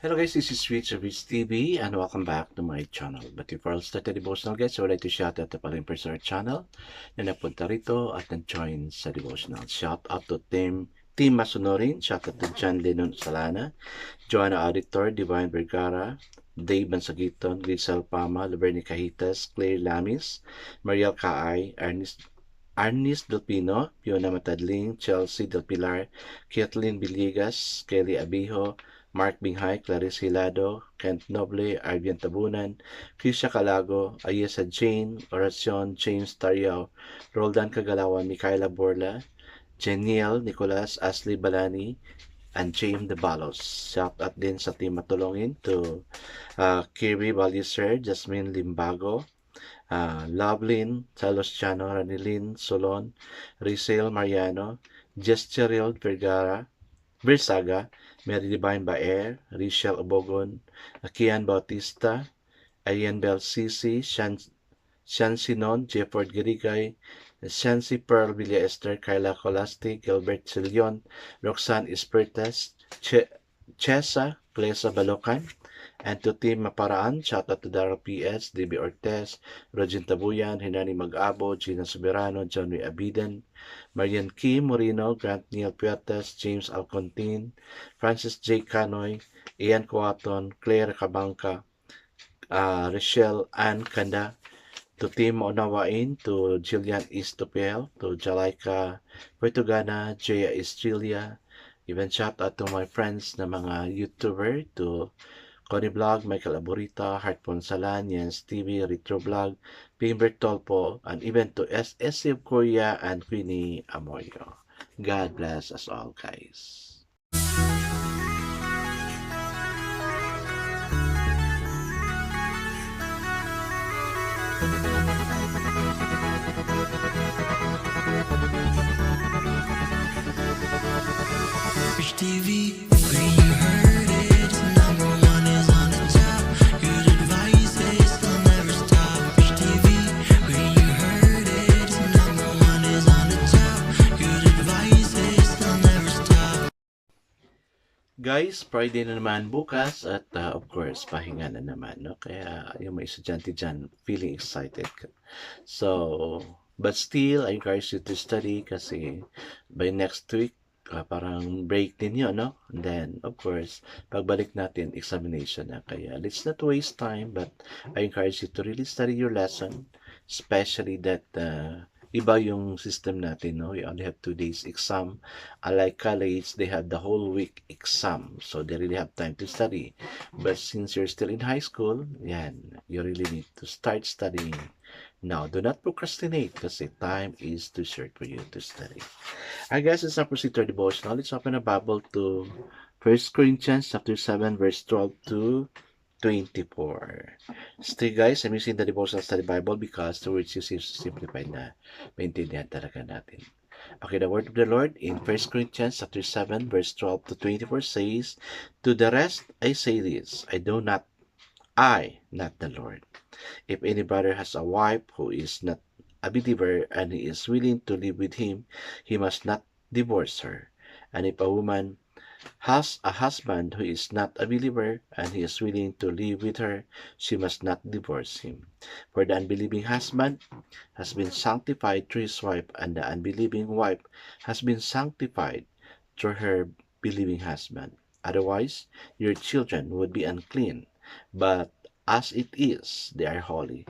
Hello guys, this is Rich of Rich TV and welcome back to my channel. But before I start the devotional guys, I would like to shout out to paling person sa channel na napunta rito at nag-join sa devotional. Shout out to Team Masunorin, shout out to John Lennon Salana, Joanna Auditor, Divine Vergara, Dave Bansagiton, Grisel Pama, Laverni Cahitas, Claire Lamis, Mariel Kaay, Arnis Delpino, Fiona Matadling, Chelsea Del Pilar, Kathleen Villegas, Kelly Abijo, Mark Binghay, Clarice Hilado, Kent Noble, Arvian Tabunan, Krisha Calago, Ayesa Jane, Oracion, James Tariao, Roldan Kagalawan, Micaela Borla, Jeniel Nicolas, Ashley Balani, and James De Balos. Shout out din sa team matulungin to Kiri Baliser, Jasmine Limbago, Lovelyn, Salos Chano, Ranilin Solon, Rizel Mariano, Jesteriel Versaga, Mary Divine Baer, Richelle Obogon, Kian Bautista, Ayan Bel Sisi, Sinon, Jefford Girigay, Shansi Pearl Villa Esther, Kyla Colasti, Gilbert Silion, Roxanne Espertas, Chesa, Glesa Balocan, and to Team Maparaan, shout out to Daryl PS, DB Ortez, Rogin Tabuyan, Hinani Mag-abo, Gina Soberano, Johnny Abiden, Marian Kim Moreno, Grant Neil Puertas, James Alcontin, Francis J. Canoy, Ian Coaton, Claire Cabanca, Rochelle Ann Kanda, to Team Onawain, to Jillian Istopel, to Jalaika Vertugana, Jaya Estrella, even shout out to my friends na mga YouTuber, to Connie Vlog, Michael Aburita, Heart Ponsalan, Jens TV, Retro Vlog, Pimbert Tolpo, and even to SSF Korea and Queenie Amoyo. God bless us all, guys. Rich TV, where you heard it, number one is on the top. Good advice is they'll never stop. Rich TV, where you heard it, number one is on the top. Good advice is they'll never stop. Guys, Friday na naman bukas at of course, pahinga na naman, no? Kaya yung mga estudyante dyan, feeling excited. So, but still, I encourage you to study kasi by next week, parang break din yun, no? And then, of course, pagbalik natin, examination na. Kaya, let's not waste time, but I encourage you to really study your lesson, especially that iba yung system natin, no? We only have 2 days exam. Unlike college, they have the whole week exam. So, they really have time to study. But since you're still in high school, yan, you really need to start studying now. Do not procrastinate kasi time is too short for you to study. I guess let's now proceed to our devotional. Let's open a Bible to 1 Corinthians chapter 7, verse 12 to 24. Still guys, I'm using the devotional study Bible because the words used is simplified na maintindihan talaga natin. Okay, the word of the Lord in 1 Corinthians chapter 7, verse 12 to 24 says, "To the rest I say this, not the Lord. If any brother has a wife who is not a believer and he is willing to live with him, he must not divorce her. And if a woman has a husband who is not a believer and he is willing to live with her, she must not divorce him. For the unbelieving husband has been sanctified through his wife, and the unbelieving wife has been sanctified through her believing husband. Otherwise, your children would be unclean, but as it is, they are holy.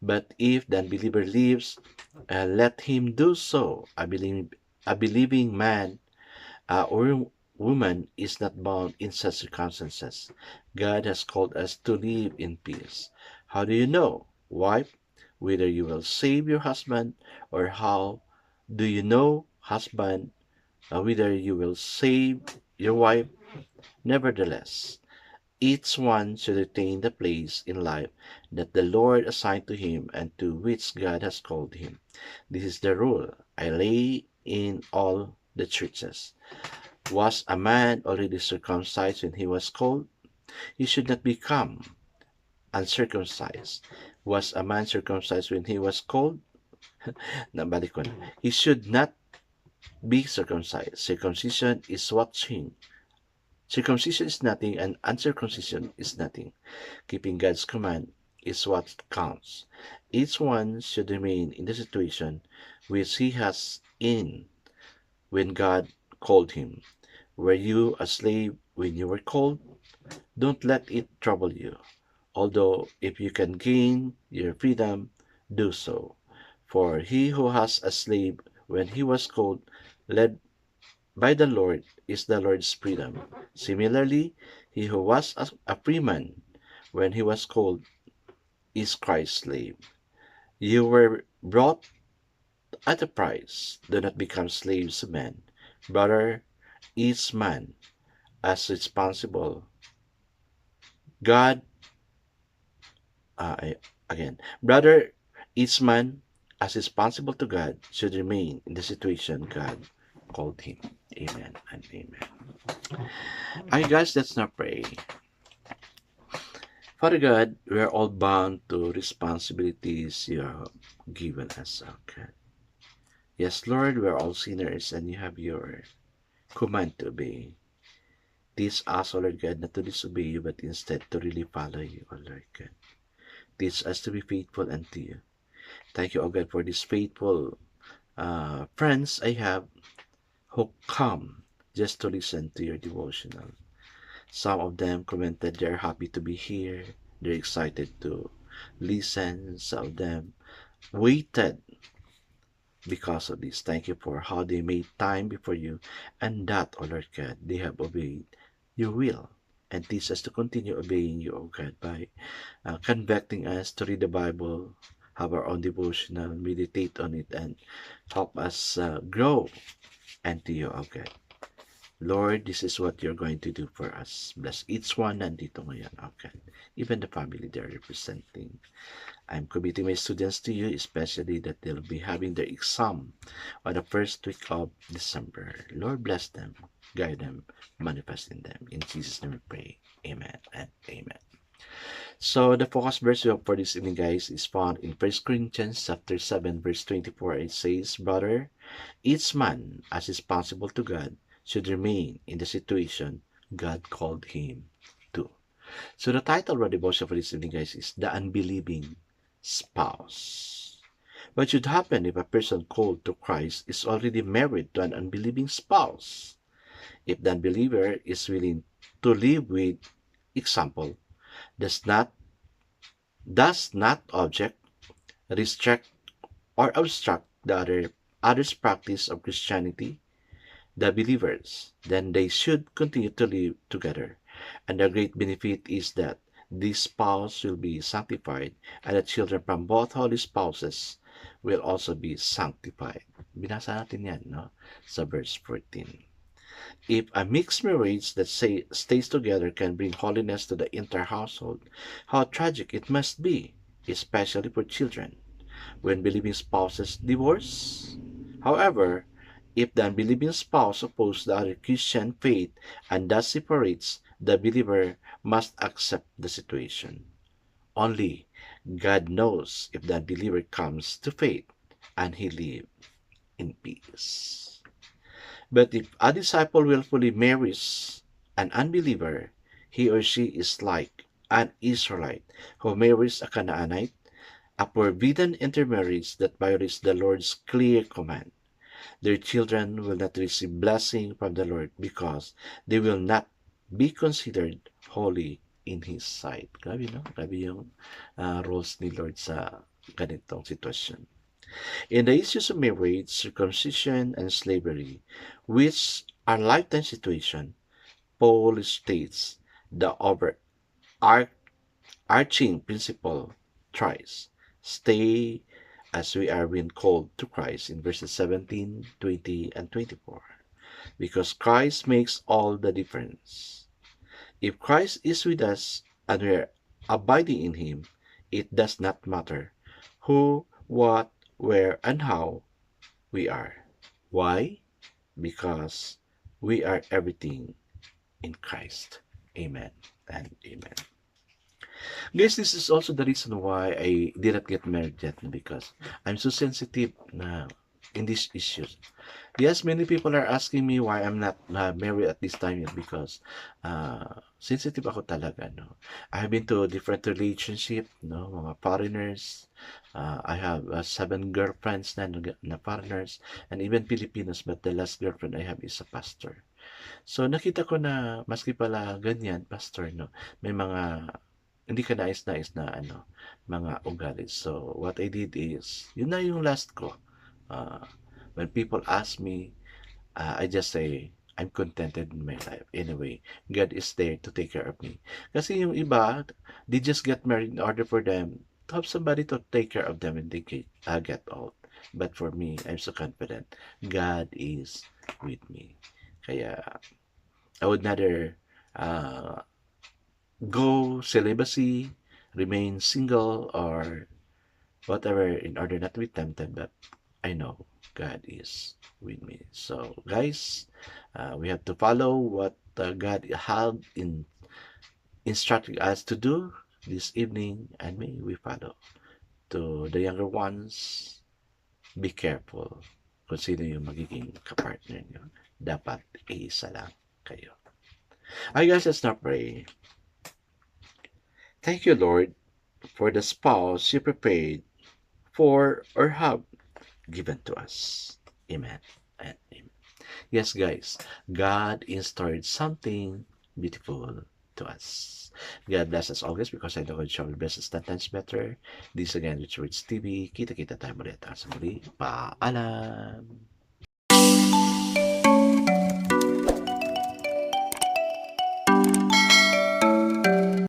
But if the unbeliever lives, let him do so. A believing man or woman is not bound in such circumstances. God has called us to live in peace. How do you know, wife, whether you will save your husband, or how do you know, husband, whether you will save your wife? Nevertheless, each one should attain the place in life that the Lord assigned to him and to which God has called him. This is the rule I lay in all the churches. Was a man already circumcised when he was called? He should not become uncircumcised. Was a man circumcised when he was called? Nabalik ko na. He should not be circumcised. Circumcision is watching Circumcision is nothing and uncircumcision is nothing. Keeping God's command is what counts. Each one should remain in the situation which he has in when God called him. Were you a slave when you were called? Don't let it trouble you. Although if you can gain your freedom, do so. For he who has a slave when he was called, led by the Lord, is the Lord's freedom. Similarly, he who was a freeman when he was called is Christ's slave. You were bought at a price. Do not become slaves of men. Brother, each man as responsible. God, I, again, brother, each man as responsible to God should remain in the situation God called him. Amen and amen. Hi guys, let's now pray. Father God, we are all bound to responsibilities you have given us, okay? Yes, Lord, we are all sinners and you have your command to obey. Teach us, O Lord God, not to disobey you, but instead to really follow you, O Lord God. Teach us to be faithful unto you. Thank you, O God, for these faithful friends I have who come just to listen to your devotional. Some of them commented they're happy to be here. They're excited to listen. Some of them waited because of this. Thank you for how they made time before you, and that, O Lord God, they have obeyed your will. And teach us to continue obeying you, O God, by convicting us to read the Bible, have our own devotional, meditate on it, and help us grow unto you, O God. Lord, this is what you're going to do for us. Bless each one nandito ngayon, O God. Even the family they're representing. I'm committing my students to you, especially that they'll be having their exam on the first week of December. Lord, bless them, guide them, manifest in them. In Jesus' name we pray. Amen and amen. So the focus verse we have for this evening, guys, is found in 1 Corinthians chapter 7, verse 24. It says, Brother, each man, as responsible to God, should remain in the situation God called him to. So the title of the devotion for this evening, guys, is The Unbelieving Spouse. What should happen if a person called to Christ is already married to an unbelieving spouse? If the unbeliever is willing to live with, example, does not object, restrict, or obstruct the other's practice of Christianity, the believers, then they should continue to live together. And the great benefit is that this spouse will be sanctified, and the children from both holy spouses will also be sanctified. Binasa natin yan, no? Sa verse 14. If a mixed marriage that stays together can bring holiness to the entire household, how tragic it must be, especially for children, when believing spouses divorce. However, if the unbelieving spouse opposes the other Christian faith and thus separates, the believer must accept the situation. Only God knows if the unbeliever comes to faith and he lives in peace. But if a disciple willfully marries an unbeliever, he or she is like an Israelite who marries a Canaanite, a forbidden intermarriage that violates the Lord's clear command. Their children will not receive blessing from the Lord because they will not be considered holy in His sight. Grabe, no? Grabe yung rules ni Lord sa ganitong sitwasyon. In the issues of marriage, circumcision, and slavery, which are lifetime situations, Paul states the overarching principle thrice. Stay as we are being called to Christ in verses 17, 20, and 24. Because Christ makes all the difference. If Christ is with us and we are abiding in Him, it does not matter who, what, where, and how we are. Why? Because we are everything in Christ. Amen and amen. Guys, this is also the reason why I did not get married yet, because I'm so sensitive na in these issues. Yes, many people are asking me why I'm not married at this time yet because sensitive ako talaga, no. I have been to different relationship, no, mga foreigners. I have 7 girlfriends na foreigners and even Filipinos, but the last girlfriend I have is a pastor. So nakita ko na maski pala ganyan, pastor, no, may mga hindi ka nais-nais na mga ugali. So what I did is, yun na yung last ko. Uh, when people ask me, I just say, I'm contented in my life. Anyway, God is there to take care of me. Kasi yung iba, they just get married in order for them to have somebody to take care of them when they get old. But for me, I'm so confident. God is with me. Kaya, I would rather uh, go celibacy, remain single, or whatever in order not to be tempted, but I know God is with me. So, guys, we have to follow what God had instructed us to do this evening, and may we follow. To the younger ones, be careful kung sino yung magiging kapartner nyo. Dapat iisa lang kayo. Alright guys, let's now pray. Thank you, Lord, for the spouse you prepared for or have given to us. Amen and amen. Yes, guys, God installed something beautiful to us. God bless us always because I know God shall bless us 10 times better. This again, Rich Words TV. Kita-kita tayo ulit. Sa muli, paalam!